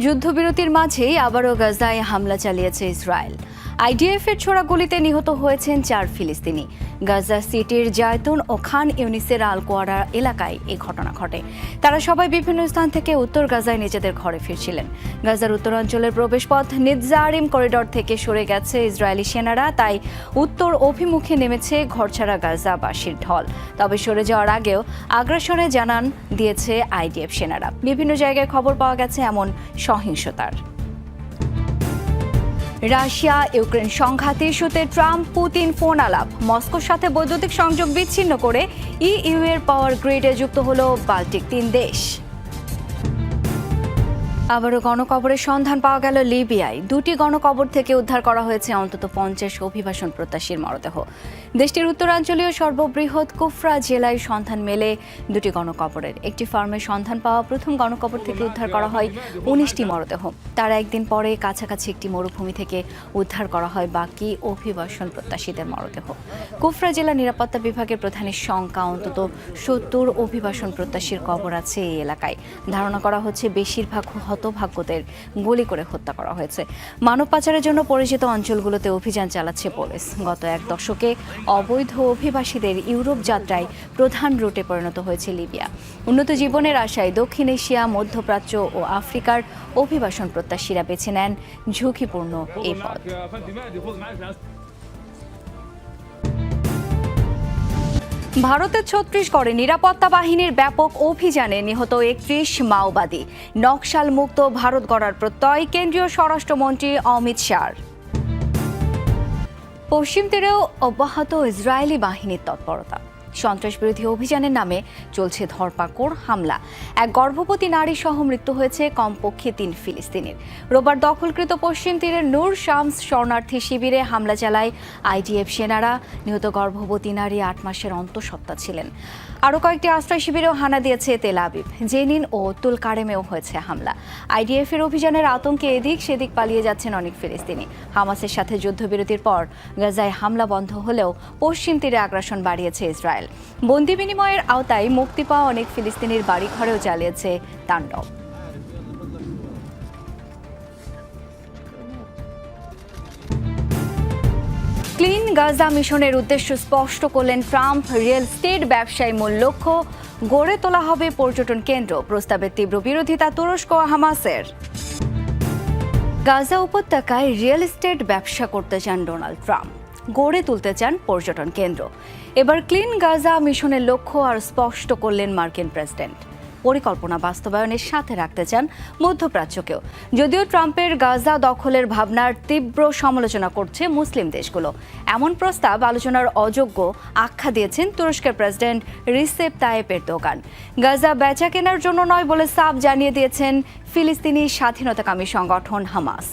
যুদ্ধবিরতির মাঝেই আবারও গাজায় হামলা চালিয়েছে ইসরায়েল। আইডিএফের ছোড়া গুলিতে নিহত হয়েছেন 4 ফিলিস্তিনি। গাজা সিটির জায়তুন ও খান ইউনিসের আল কোয়ারা এলাকায় এই ঘটনা ঘটে। তারা সবাই বিভিন্ন স্থান থেকে উত্তর গাজায় নিজেদের ঘরে ফিরছিলেন। গাজার উত্তরাঞ্চলের প্রবেশপথ নিৎজারিম করিডর থেকে সরে গেছে ইসরায়েলি সেনারা, তাই উত্তর অভিমুখে নেমেছে ঘরছাড়া গাজাবাসীর ঢল। তবে সরে যাওয়ার আগেও আগ্রাসনে জানান দিয়েছে আইডিএফ সেনারা। বিভিন্ন জায়গায় খবর পাওয়া গেছে এমন সহিংসতার। রাশিয়া ইউক্রেন সংঘাতে ইস্যুতে ট্রাম্প পুতিন ফোন আলাপ। মস্কোর সাথে বৈদ্যুতিক সংযোগ বিচ্ছিন্ন করে ইইউ এর পাওয়ার গ্রিডে যুক্ত হলো বাল্টিক 3 দেশ। আবারও গণকবরের সন্ধান পাওয়া গেল লিবিয়ায়। 2টি গণকবর থেকে উদ্ধার করা হয়েছে অন্তত 50 অভিবাসন প্রত্যাশীর মরদেহ। দেশটির উত্তরাঞ্চলীয় সর্ববৃহৎ কুফরা জেলায় সন্ধান মেলে 2টি গণকবরের। একটি ফার্মের সন্ধান পাওয়া প্রথম গণকবর থেকে উদ্ধার করা হয় 19টি মরদেহ। তার একদিন পরে কাছাকাছি একটি মরুভূমি থেকে উদ্ধার করা হয় বাকি অভিবাসন প্রত্যাশীদের মরদেহ। কুফরা জেলা নিরাপত্তা বিভাগের প্রধানের শঙ্কা, অন্তত 70 অভিবাসন প্রত্যাশীর কবর আছে এই এলাকায়। ধারণা করা হচ্ছে বেশিরভাগ হতভাগ্যদের গুলি করে হত্যা করা হয়েছে। মানব পাচারের জন্য পরিচিত অঞ্চলগুলোতে অভিযান চালাচ্ছে পুলিশ। গত এক দশকে অবৈধ অভিবাসীদের ইউরোপ যাত্রায় প্রধান রুটে পরিণত হয়েছে লিবিয়া। উন্নত জীবনের আশায় দক্ষিণ এশিয়া, মধ্যপ্রাচ্য ও আফ্রিকার অভিবাসন প্রত্যাশীরা বেছে নেন ঝুঁকিপূর্ণ এই পথ। ভারতের ছত্তিশগড়ে নিরাপত্তা বাহিনীর ব্যাপক অভিযানে নিহত 31 মাওবাদী। নকশাল মুক্ত ভারত গড়ার প্রত্যয় কেন্দ্রীয় স্বরাষ্ট্রমন্ত্রী অমিত শাহর। পশ্চিম তীরেও অব্যাহত ইসরায়েলি বাহিনীর তৎপরতা। সন্ত্রাসবিরোধী অভিযানের নামে চলছে ধরপাকড়, হামলা। এক গর্ভবতী নারী সহ মৃত্যু হয়েছে কমপক্ষে 3 ফিলিস্তিনির। রোববার দখলকৃত পশ্চিম তীরের নূর শামস শরণার্থী শিবিরে হামলা চালায় আইডিএফ সেনারা। নিহত গর্ভবতী নারী 8 মাসের অন্তঃসত্ত্বা ছিলেন। আরও কয়েকটি আশ্রয় শিবিরেও হানা দিয়েছে তেল আবিব, জেনিন ও তুল কারেমেও হয়েছে হামলা। আইডিএফ এর অভিযানের আতঙ্কে এদিক সেদিক পালিয়ে যাচ্ছেন অনেক ফিলিস্তিনি। হামাসের সাথে যুদ্ধবিরতির পর গাজায় হামলা বন্ধ হলেও পশ্চিম তীরে আগ্রাসন বাড়িয়েছে ইসরায়েল। বন্দি বিনিময়ের আওতায় মুক্তি পাওয়া অনেক ফিলিস্তিনির বাড়িঘরেও চালিয়েছে তাণ্ডব। ক্লিন গাজা মিশনের উদ্দেশ্য স্পষ্ট করলেন ট্রাম্প। রিয়েল স্টেট ব্যবসায় মূল লক্ষ্য, গড়ে তোলা হবে পর্যটন কেন্দ্র। প্রস্তাবের তীব্র বিরোধিতা তুরস্ক ও হামাসের। গাজা উপত্যকায় রিয়েল এস্টেট ব্যবসা করতে চান ডোনাল্ড ট্রাম্প, গড়ে তুলতে চান পর্যটন কেন্দ্র। এবার ক্লিন গাজা মিশনের লক্ষ্য আর স্পষ্ট করলেন মার্কিন প্রেসিডেন্ট। পরিকল্পনা বাস্তবায়নের সাথে রাখতে চান মধ্যপ্রাচ্যকেও। যদিও ট্রাম্পের গাজা দখলের ভাবনার তীব্র সমালোচনা করছে মুসলিম দেশগুলো। এমন প্রস্তাব আলোচনার অযোগ্য আখ্যা দিয়েছেন তুরস্কের president Recep Tayyip Erdogan. Gaza বেচা কেনার জন্য নয় বলে সাফ জানিয়ে দিয়েছেন ফিলিস্তিনি স্বাধীনতাকামী সংগঠন হামাস।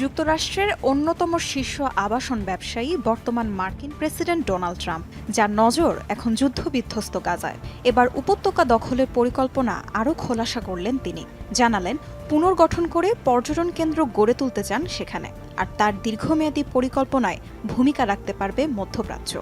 যুক্তরাষ্ট্রের অন্যতম শীর্ষ আবাসন ব্যবসায়ী বর্তমান মার্কিন প্রেসিডেন্ট ডোনাল্ড ট্রাম্প, যার নজর এখন যুদ্ধবিধ্বস্ত গাজায়। এবার উপত্যকা দখলের পরিকল্পনা আরও খোলাসা করলেন তিনি। জানালেন পুনর্গঠন করে পর্যটন কেন্দ্র গড়ে তুলতে চান সেখানে, আর তার দীর্ঘমেয়াদী পরিকল্পনায় ভূমিকা রাখতে পারবে মধ্যপ্রাচ্য।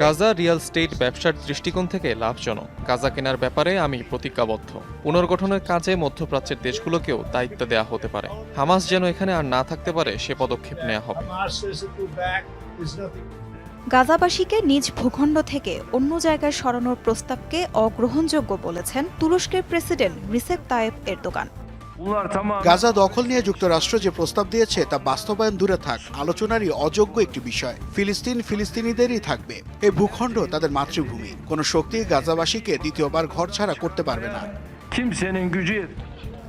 গাজা রিয়েল স্টেট ব্যবসার দৃষ্টিকোণ থেকে লাভজনক। গাজা কেনার ব্যাপারে আমি প্রতিজ্ঞাবদ্ধ। পুনর্গঠনের কাজে মধ্যপ্রাচ্যের দেশগুলোকেও দায়িত্ব দেওয়া হতে পারে। হামাস যেন এখানে আর না থাকতে পারে সে পদক্ষেপ নেওয়া হবে। গাজাবাসীকে নিজ ভূখণ্ড থেকে অন্য জায়গায় সরানোর প্রস্তাবকে অগ্রহণযোগ্য বলেছেন তুরস্কের president Recep Tayyip Erdogan. Gaza দখল নিয়ে যুক্তরাষ্ট্র যে প্রস্তাব দিয়েছে তা বাস্তবায়ন দূরে থাক, আলোচনারই অযোগ্য একটি বিষয়। ফিলিস্তিনিদেরই থাকবে এই ভূখণ্ড, তাদের মাতৃভূমি। কোনো শক্তি গাজাবাসীকে দ্বিতীয়বার ঘর ছাড়া করতে পারবে না।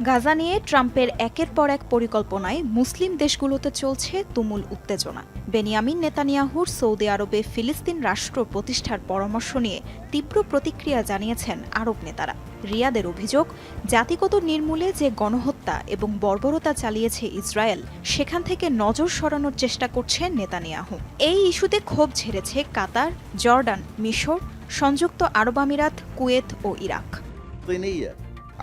গাজা নিয়ে ট্রাম্পের একের পর এক পরিকল্পনায় মুসলিম দেশগুলোতে চলছে তুমুল উত্তেজনা। বেনিয়ামিন নেতানিয়াহুর সৌদি আরবে ফিলিস্তিন রাষ্ট্র প্রতিষ্ঠার পরামর্শ নিয়ে তীব্র প্রতিক্রিয়া জানিয়েছেন আরব নেতারা। রিয়াদের অভিযোগ, জাতিগত নির্মূলে যে গণহত্যা এবং বর্বরতা চালিয়েছে ইসরায়েল, সেখান থেকে নজর সরানোর চেষ্টা করছে নেতানিয়াহু। এই ইস্যুতে ক্ষোভ ঝেড়েছে কাতার, জর্ডান, মিশর, সংযুক্ত আরব আমিরাত, কুয়েত ও ইরাক।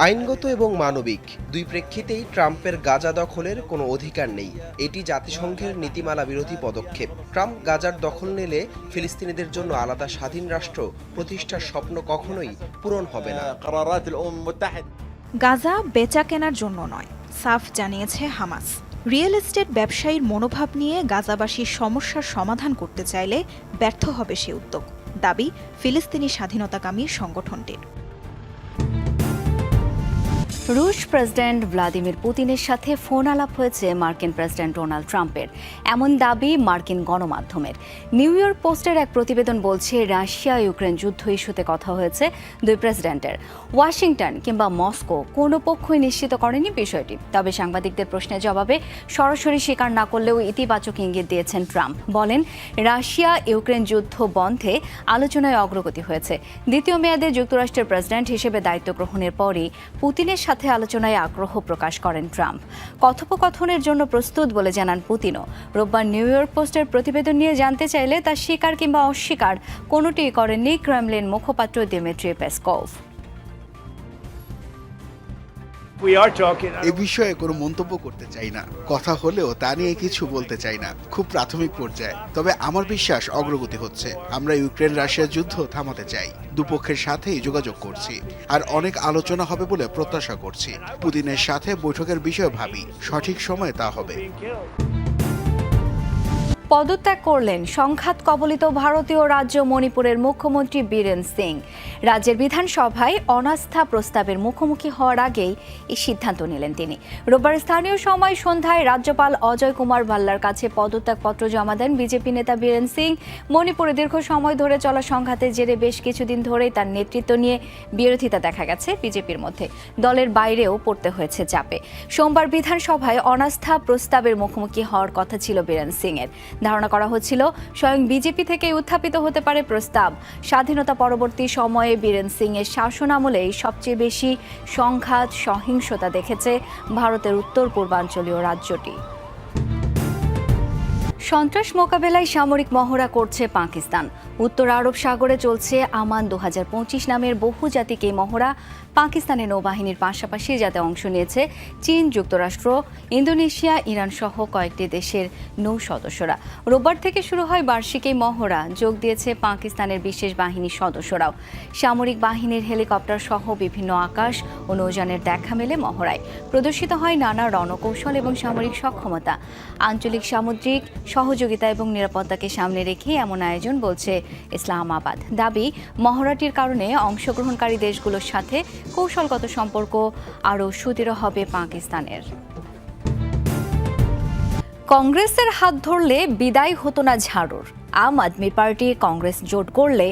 আইনগত এবং মানবিক দুই প্রেক্ষিতেই ট্রাম্পের গাজা দখলের কোনো অধিকার নেই। এটি জাতিসংঘের নীতিমালা বিরোধী পদক্ষেপ। ট্রাম্প গাজার দখল নিলে ফিলিস্তিনিদের জন্য আলাদা স্বাধীন রাষ্ট্র প্রতিষ্ঠার স্বপ্ন কখনোই পূরণ হবে না। গাজা বেচা কেনার জন্য নয়, সাফ জানিয়েছে হামাস। রিয়েল এস্টেট ব্যবসায়ীর মনোভাব নিয়ে গাজাবাসীর সমস্যার সমাধান করতে চাইলে ব্যর্থ হবে সে উদ্যোগ, দাবি ফিলিস্তিনি স্বাধীনতাকামী সংগঠনটির। রুশ প্রেসিডেন্ট ভ্লাদিমির পুতিনের সাথে ফোন আলাপ হয়েছে মার্কিন প্রেসিডেন্ট ডোনাল্ড ট্রাম্পের, এমন দাবি মার্কিন গণমাধ্যমের। নিউ ইয়র্ক পোস্টের এক প্রতিবেদন বলছে রাশিয়া ইউক্রেন যুদ্ধ ইস্যুতে কথা হয়েছে দুই প্রেসিডেন্টের। ওয়াশিংটন কিংবা মস্কো কোনো পক্ষই নিশ্চিত করেনি বিষয়টি। তবে সাংবাদিকদের প্রশ্নের জবাবে সরাসরি স্বীকার না করলেও ইতিবাচক ইঙ্গিত দিয়েছেন ট্রাম্প। বলেন, রাশিয়া ইউক্রেন যুদ্ধ বন্ধে আলোচনায় অগ্রগতি হয়েছে। দ্বিতীয় মেয়াদে যুক্তরাষ্ট্রের প্রেসিডেন্ট হিসেবে দায়িত্ব গ্রহণের পরই পুতিনের সাথে আলোচনায় আগ্রহ প্রকাশ করেন ট্রাম্প। কথোপকথনের জন্য প্রস্তুত বলে জানান পুতিনও। রোববার নিউ ইয়র্ক পোস্টের প্রতিবেদন নিয়ে জানতে চাইলে তা স্বীকার কিংবা অস্বীকার কোনোটিই করেননি ক্রেমলিন মুখপাত্র দিমিত্রি পেসকভ। এ বিষয়ে কোনো মন্তব্য করতে চাই না, কথা হলেও তা নিয়ে কিছু বলতে চাই না, খুব প্রাথমিক পর্যায়ে। তবে আমার বিশ্বাস অগ্রগতি হচ্ছে। আমরা ইউক্রেন রাশিয়া যুদ্ধ থামাতে চাই, দুপক্ষের সাথেই যোগাযোগ করছি, আর অনেক আলোচনা হবে বলে প্রত্যাশা করছি। পুতিনের সাথে বৈঠকের বিষয়ে ভাবি, সঠিক সময়ে তা হবে। পদত্যাগ করলেন সংঘাত কবলিত ভারতীয় রাজ্য মণিপুরের মুখ্যমন্ত্রী বীরেন সিং। রাজ্যের বিধানসভায় অনাস্থা প্রস্তাবের মুখোমুখি হওয়ার আগেই এই সিদ্ধান্ত নিলেন তিনি। রোববার স্থানীয় সময় সন্ধ্যায় রাজ্যপাল অজয় কুমার ভাল্লার কাছে পদত্যাগপত্র জমা দেন বিজেপি নেতা বীরেন সিং। মণিপুরে দীর্ঘ সময় ধরে চলা সংঘাতের জেরে বেশ কিছুদিন ধরেই তার নেতৃত্ব নিয়ে বিরোধিতা দেখা গেছে বিজেপির মধ্যে। দলের বাইরেও পড়তে হয়েছে চাপে। সোমবার বিধানসভায় অনাস্থা প্রস্তাবের মুখোমুখি হওয়ার কথা ছিল বীরেন সিং এর। ধারণা করা হচ্ছিল স্বয়ং বিজেপি থেকে উত্থাপিত হতে পারে প্রস্তাব। স্বাধীনতা পরবর্তী সময়ে বীরেন সিং এর শাসনামলেই সবচেয়ে বেশি সংঘাত সহিংসতা দেখেছে ভারতের উত্তর পূর্বাঞ্চলীয় রাজ্যটি। সন্ত্রাস মোকাবেলায় সামরিক মহড়া করছে পাকিস্তান। উত্তর আরব সাগরে চলছে আমান 2025 নামের বহুজাতিক এই মহড়া পাকিস্তানের নৌবাহিনীর পাশাপাশি যাতে অংশ নিয়েছে চীন, যুক্তরাষ্ট্র, ইন্দোনেশিয়া, ইরান সহ কয়েকটি দেশের নৌ সদস্যরা। রোববার থেকে শুরু হয় বার্ষিক এই মহড়া। যোগ দিয়েছে পাকিস্তানের বিশেষ বাহিনীর সদস্যরাও। সামরিক বাহিনীর হেলিকপ্টার সহ বিভিন্ন আকাশ ও নৌযানের দেখা মেলে মহড়ায়। প্রদর্শিত হয় নানা রণকৌশল এবং সামরিক সক্ষমতা। আঞ্চলিক সামুদ্রিক সহযোগিতা এবং নিরাপত্তাকে সামনে রেখে এমন আয়োজন বলছে ইসলামাবাদ। দাবি, মহড়াটির কারণে অংশগ্রহণকারী দেশগুলোর সাথে কৌশলগত সম্পর্ক আরও সুদৃঢ় হবে পাকিস্তানের। কংগ্রেসের হাত ধরলে বিদায় হতো না ঝাড়ুর। আম আদমি পার্টি কংগ্রেস জোট করলে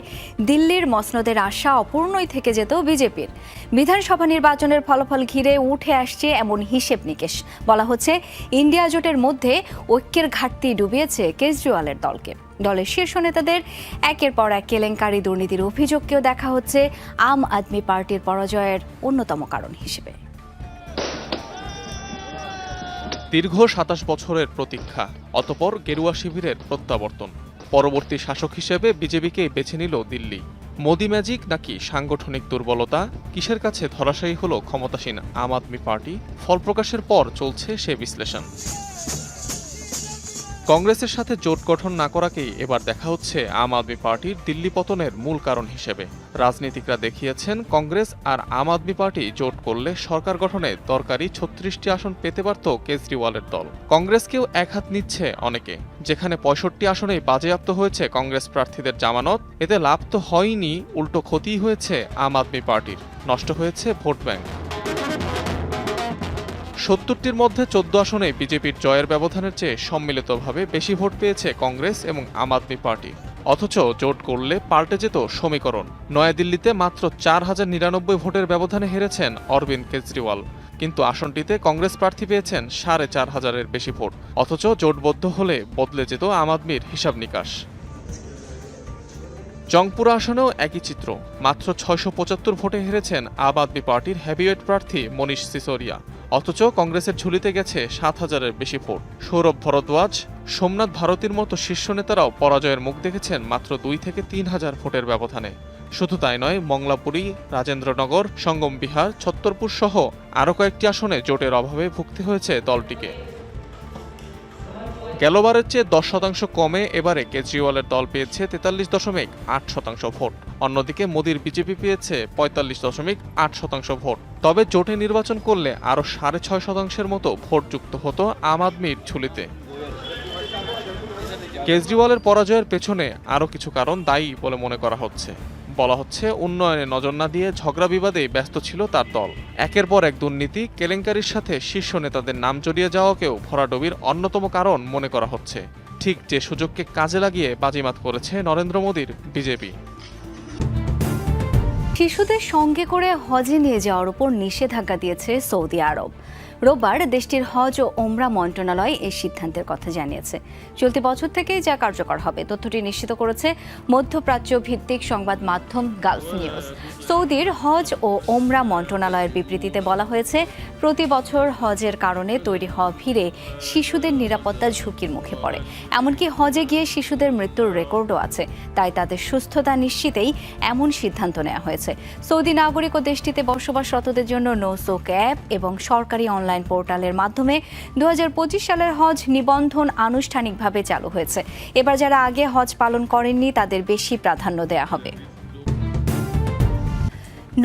দিল্লির মসনদের আশা অপূর্ণই থেকে যেত বিজেপির। বিধানসভা নির্বাচনের ফলাফল ঘিরে উঠে আসছে এমন হিসেব নিকেশ। বলা হচ্ছে, ইন্ডিয়া জোটের মধ্যে ঐক্যের ঘাটতি ডুবিয়েছে কেজরিওয়ালের দলকে। দলের শীর্ষ নেতাদের একের পর এক কেলেঙ্কারি, দুর্নীতির অভিযোগকেও দেখা হচ্ছে আম আদমি পার্টির পরাজয়ের অন্যতম কারণ হিসেবে। দীর্ঘ 27 বছরের প্রতীক্ষা, অতঃপর গেরুয়া শিবিরের প্রত্যাবর্তন। পরবর্তী শাসক হিসেবে বিজেপিকে বেছে নিল দিল্লি। মোদি ম্যাজিক নাকি সাংগঠনিক দুর্বলতা? কিসের কাছে ধরাশায়ী হলো ক্ষমতাসীন আম আদমি পার্টি? ফল প্রকাশের পর চলছে সে বিশ্লেষণ। কংগ্রেসের সাথে জোট গঠন না করাকেই এবার দেখা হচ্ছে আম আদমি পার্টির দিল্লি পতনের মূল কারণ হিসেবে। রাজনীতিকরা দেখিয়েছেন, কংগ্রেস আর আম আদমি পার্টি জোট করলে সরকার গঠনে দরকারি 36টি আসন পেতে পারত কেজরিওয়ালের দল। কংগ্রেসকেও এক হাত নিচ্ছে অনেকে। যেখানে 65 আসনেই বাজেয়াপ্ত হয়েছে কংগ্রেস প্রার্থীদের জামানত, এতে লাভ তো হয়নি, উল্টো ক্ষতিই হয়েছে আম আদমি পার্টির। নষ্ট হয়েছে ভোট ব্যাংক। 70টির মধ্যে 14 আসনে বিজেপির জয়ের ব্যবধানের চেয়ে সম্মিলিতভাবে বেশি ভোট পেয়েছে কংগ্রেস এবং আম আদমি পার্টি। অথচ জোট করলে পাল্টে যেত সমীকরণ। নয়াদিল্লিতে মাত্র 4099 ভোটের ব্যবধানে হেরেছেন অরবিন্দ কেজরিওয়াল, কিন্তু আসনটিতে কংগ্রেস প্রার্থী পেয়েছেন 4500-এর বেশি ভোট। অথচ জোটবদ্ধ হলে বদলে যেত আম আদমির হিসাব নিকাশ। জংপুরা আসনেও একই চিত্র। মাত্র 675 ভোটে হেরেছেন আম আদমি পার্টির হেভিওয়েট প্রার্থী মনীষ সিসোদিয়া। অথচ কংগ্রেসের ঝুলিতে গেছে 7000-এর বেশি ভোট। সৌরভ ভরদ্বাজ, সোমনাথ ভারতীর মতো শীর্ষ নেতারাও পরাজয়ের মুখ দেখেছেন মাত্র 2 থেকে 3000 ভোটের ব্যবধানে। শুধু তাই নয়, মংলাপুরী, রাজেন্দ্রনগর, সঙ্গম বিহার, ছত্তরপুর সহ আরও কয়েকটি আসনে জোটের অভাবে ভুগতে হয়েছে দলটিকে। গেলবারের চেয়ে 10% কমে এবারে কেজরিওয়ালের দল পেয়েছে 43.8% ভোট। অন্যদিকে মোদির বিজেপি পেয়েছে 45.8% ভোট। তবে জোটে নির্বাচন করলে আরও 6.5% মতো ভোট যুক্ত হতো আম আদমির ঝুলিতে। কেজরিওয়ালের পরাজয়ের পেছনে আরও কিছু কারণ দায়ী বলে মনে করা হচ্ছে। বলা হচ্ছে, উন্নয়নে নজর না দিয়ে ঝগড়া বিবাদেই ব্যস্ত ছিল তার দল। একের পর এক দুর্নীতি, কেলেঙ্কারির সাথে শীর্ষ নেতাদের নাম জড়িয়ে যাওয়াকেও ভরাডুবির অন্যতম কারণ মনে করা হচ্ছে। ঠিক যে সুযোগকে কাজে লাগিয়ে বাজিমাত করেছে নরেন্দ্র মোদির বিজেপি। শিশুদের সঙ্গে করে হজে নিয়ে যাওয়ার উপর নিষেধাজ্ঞা দিয়েছে সৌদি আরব। রোববার দেশটির হজ ও ওমরা মন্ত্রণালয় এই সিদ্ধান্তের কথা জানিয়েছে। চলতি বছর থেকেই যা কার্যকর হবে, তথ্যটি নিশ্চিত করেছে মধ্যপ্রাচ্য ভিত্তিক সংবাদ মাধ্যম গালফ নিউজ। সৌদির হজ ও ওমরা মন্ত্রণালয়ের বিবৃতিতে বলা হয়েছে, প্রতি বছর হজের কারণে তৈরি হওয়া ভিড়ে শিশুদের নিরাপত্তা ঝুঁকির মুখে পড়ে। এমনকি হজে গিয়ে শিশুদের মৃত্যুর রেকর্ডও আছে। তাই তাদের সুস্থতা নিশ্চিতেই এমন সিদ্ধান্ত নেওয়া হয়েছে। সৌদি নাগরিক ও দেশটিতে বসবাসরতদের জন্য নোসোক অ্যাপ এবং সরকারি অনলাইন পোর্টালের মাধ্যমে 2025 সালের হজ নিবন্ধন আনুষ্ঠানিকভাবে চালু হয়েছে। এবার যারা আগে হজ পালন করেননি তাদের বেশি প্রাধান্য দেওয়া হবে।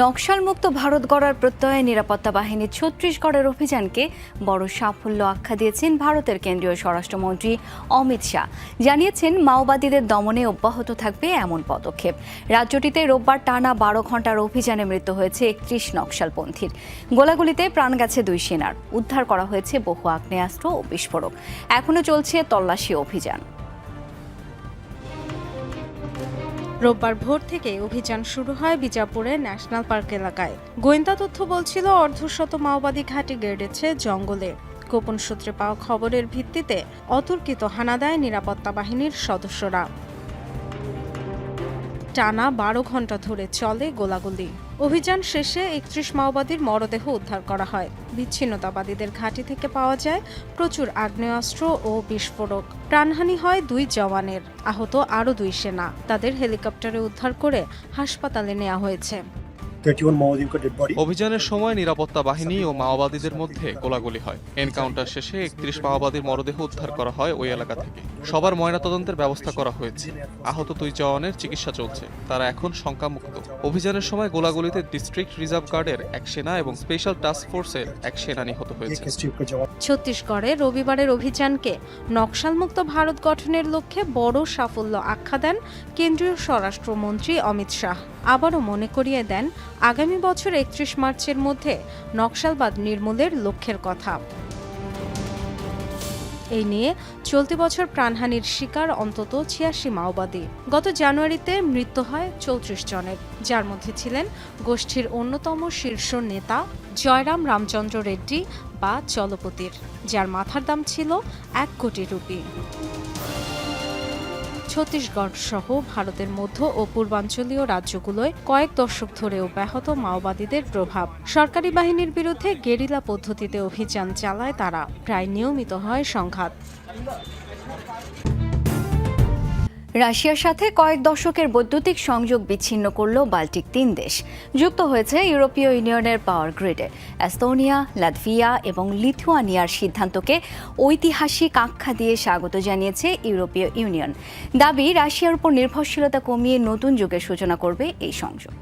নকশালমুক্ত ভারত গড়ার প্রত্যয়ে নিরাপত্তা বাহিনীর ছত্তিশগড়ের অভিযানকে বড় সাফল্য আখ্যা দিয়েছেন ভারতের কেন্দ্রীয় স্বরাষ্ট্রমন্ত্রী অমিত শাহ। জানিয়েছেন, মাওবাদীদের দমনে অব্যাহত থাকবে এমন পদক্ষেপ। রাজ্যটিতে রোববার টানা 12 ঘণ্টার অভিযানে মৃত্যু হয়েছে 31 নকশালপন্থীর। গোলাগুলিতে প্রাণ গেছে 2 সেনার। উদ্ধার করা হয়েছে বহু আগ্নেয়াস্ত্র ও বিস্ফোরক। এখনও চলছে তল্লাশি অভিযান। রোববার ভোর থেকে অভিযান শুরু হয় বিজাপুরের ন্যাশনাল পার্ক এলাকায়। গোয়েন্দা তথ্য বলছিল, অর্ধশত মাওবাদী ঘাঁটি গেড়েছে জঙ্গলে। গোপন সূত্রে পাওয়া খবরের ভিত্তিতে অতর্কিত হানা দেয় নিরাপত্তা বাহিনীর সদস্যরা। টানা 12 ঘণ্টা ধরে চলে গোলাগুলি। অভিযান শেষে 31 মাওবাদীর মরদেহ উদ্ধার করা হয়। বিচ্ছিন্নতাবাদীদের ঘাঁটি থেকে পাওয়া যায় প্রচুর আগ্নেয়াস্ত্র ও বিস্ফোরক। প্রাণহানি হয় 2 জওয়ানের, আহত আরও 2 সেনা। তাদের হেলিকপ্টারে উদ্ধার করে হাসপাতালে নেওয়া হয়েছে। অভিযানের সময় নিরাপত্তা বাহিনী ও মাওবাদীদের মধ্যে গোলাগুলি হয়। এনকাউন্টার শেষে 31 মাওবাদীর মরদেহ উদ্ধার করা হয় ওই এলাকা থেকে। সবার ময়নাতদন্তের ব্যবস্থা করা হয়েছে। আহত 2 জওয়ানের চিকিৎসা চলছে। তারা এখন শঙ্কামুক্ত। অভিযানের সময় গোলাগুলিতে ডিস্ট্রিক্ট রিজার্ভ গার্ডের 1 সেনা এবং স্পেশাল টাস্ক ফোর্সের 1 সেনা নিহত হয়েছে। ছত্তিশগড়ে রবিবারের অভিযানকে নকশালমুক্ত ভারত গঠনের লক্ষ্যে বড় সাফল্য আখ্যা দেন কেন্দ্রীয় স্বরাষ্ট্রমন্ত্রী অমিত শাহ। আবারও মনে করিয়ে দেন, আগামী বছর 31 মার্চের মধ্যে নকশালবাদ নির্মূলের লক্ষ্যের কথা। এই নিয়ে চলতি বছর প্রাণহানির শিকার অন্তত 86 মাওবাদী। গত জানুয়ারিতে মৃত্যু হয় 34 জনের, যার মধ্যে ছিলেন গোষ্ঠীর অন্যতম শীর্ষ নেতা জয়রাম রামচন্দ্র রেড্ডি বা চলপতির, যার মাথার দাম ছিল 1 কোটি রুপি। ছত্তিশগড় সহ ভারতের মধ্য ও পূর্বাঞ্চলীয় রাজ্যগুলোয় কয়েক দশক ধরে অব্যাহত মাওবাদীদের প্রভাব। সরকারি বাহিনীর বিরুদ্ধে গেরিলা পদ্ধতিতে অভিযান চালায় তারা। প্রায় নিয়মিত হয় সংঘাত। রাশিয়ার সাথে কয়েক দশকের বৈদ্যুতিক সংযোগ বিচ্ছিন্ন করল বাল্টিক 3 দেশ। যুক্ত হয়েছে ইউরোপীয় ইউনিয়নের পাওয়ার গ্রিডে। এস্তোনিয়া, লাটভিয়া এবং লিথুয়ানিয়ার সিদ্ধান্তকে ঐতিহাসিক আখ্যা দিয়ে স্বাগত জানিয়েছে ইউরোপীয় ইউনিয়ন। দাবি, রাশিয়ার উপর নির্ভরশীলতা কমিয়ে নতুন যুগের সূচনা করবে এই সংযোগ।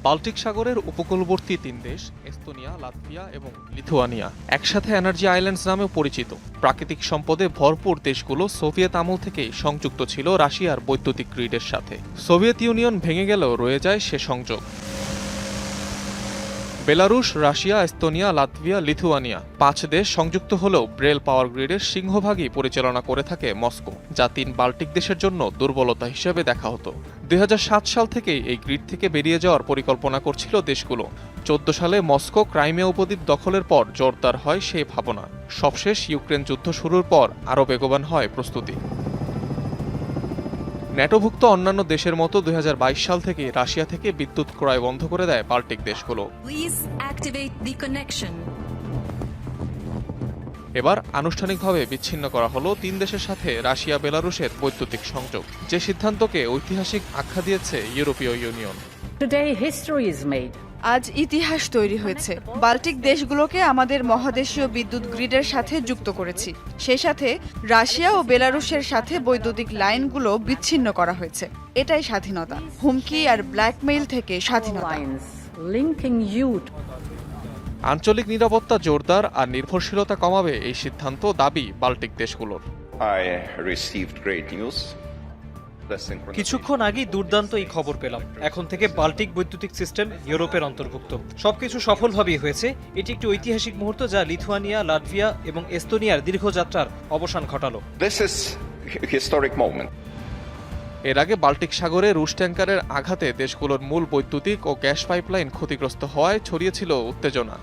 বাল্টিক সাগরের উপকূলবর্তী 3 দেশ এস্তোনিয়া, লাটভিয়া এবং লিথুয়ানিয়া একসাথে এনার্জি আইল্যান্ডস নামেও পরিচিত। প্রাকৃতিক সম্পদে ভরপুর দেশগুলো সোভিয়েত আমল থেকেই সংযুক্ত ছিল রাশিয়ার বৈদ্যুতিক গ্রিডের সাথে। সোভিয়েত ইউনিয়ন ভেঙে গেলেও রয়ে যায় সে সংযোগ। Belarus, Russia, Estonia, Latvia, Lithuania 5 দেশ সংযুক্ত হলেও ব্রেল পাওয়ার গ্রিডের সিংহভাগই পরিচালনা করে থাকে মস্কো, যা 3 বাল্টিক দেশের জন্য দুর্বলতা হিসেবে দেখা হতো। 2007 সাল থেকেই এই গ্রিড থেকে বেরিয়ে যাওয়ার পরিকল্পনা করছিল দেশগুলো। 14 সালে মস্কো ক্রাইমিয়া উপদ্বীপ দখলের পর জোরদার হয় সেই ভাবনা। সবশেষ ইউক্রেন যুদ্ধ শুরুর পর আরও বেগবান হয় প্রস্তুতি। ন্যাটোভুক্ত অন্যান্য দেশের মতো 2022 সাল থেকে রাশিয়া থেকে বিদ্যুৎ ক্রয় বন্ধ করে দেয় বাল্টিক দেশগুলো। এবার আনুষ্ঠানিকভাবে বিচ্ছিন্ন করা হলো 3 দেশের সাথে রাশিয়া বেলারুশের বৈদ্যুতিক সংযোগ, যে সিদ্ধান্তকে ঐতিহাসিক আখ্যা দিয়েছে ইউরোপীয় union. Today, history is made. আজ ইতিহাস তৈরি হয়েছে। বাল্টিক দেশগুলোকে আমাদের মহাদেশীয় বিদ্যুৎ গ্রিডের সাথে যুক্ত করেছি। সেই সাথে রাশিয়া ও বেলারুশের সাথে বৈদ্যুতিক লাইনগুলো বিচ্ছিন্ন করা হয়েছে। এটাই স্বাধীনতা, হুমকি আর ব্ল্যাকমেইল থেকে স্বাধীনতা। Lines linking you to আঞ্চলিক নিরাপত্তা জোরদার আর নির্ভরশীলতা কমাবে এই সিদ্ধান্ত, দাবি বাল্টিক দেশগুলোর। I received great news. কিছুক্ষণ আগেই দুর্দান্ত এই খবর পেলাম। এখন থেকে বাল্টিক বৈদ্যুতিক সিস্টেম ইউরোপের অন্তর্ভুক্ত। সবকিছু সফলভাবেই হয়েছে। এটি একটি ঐতিহাসিক মুহূর্ত যা লিথুয়ানিয়া, লাটভিয়া এবং এস্তোনিয়ার দীর্ঘ যাত্রার অবসান ঘটালো। This is a historic moment. এর আগে বাল্টিক সাগরে রুশ ট্যাঙ্কারের আঘাতে দেশগুলোর মূল বৈদ্যুতিক ও গ্যাস পাইপলাইন ক্ষতিগ্রস্ত হওয়ায় ছড়িয়েছিল উত্তেজনা।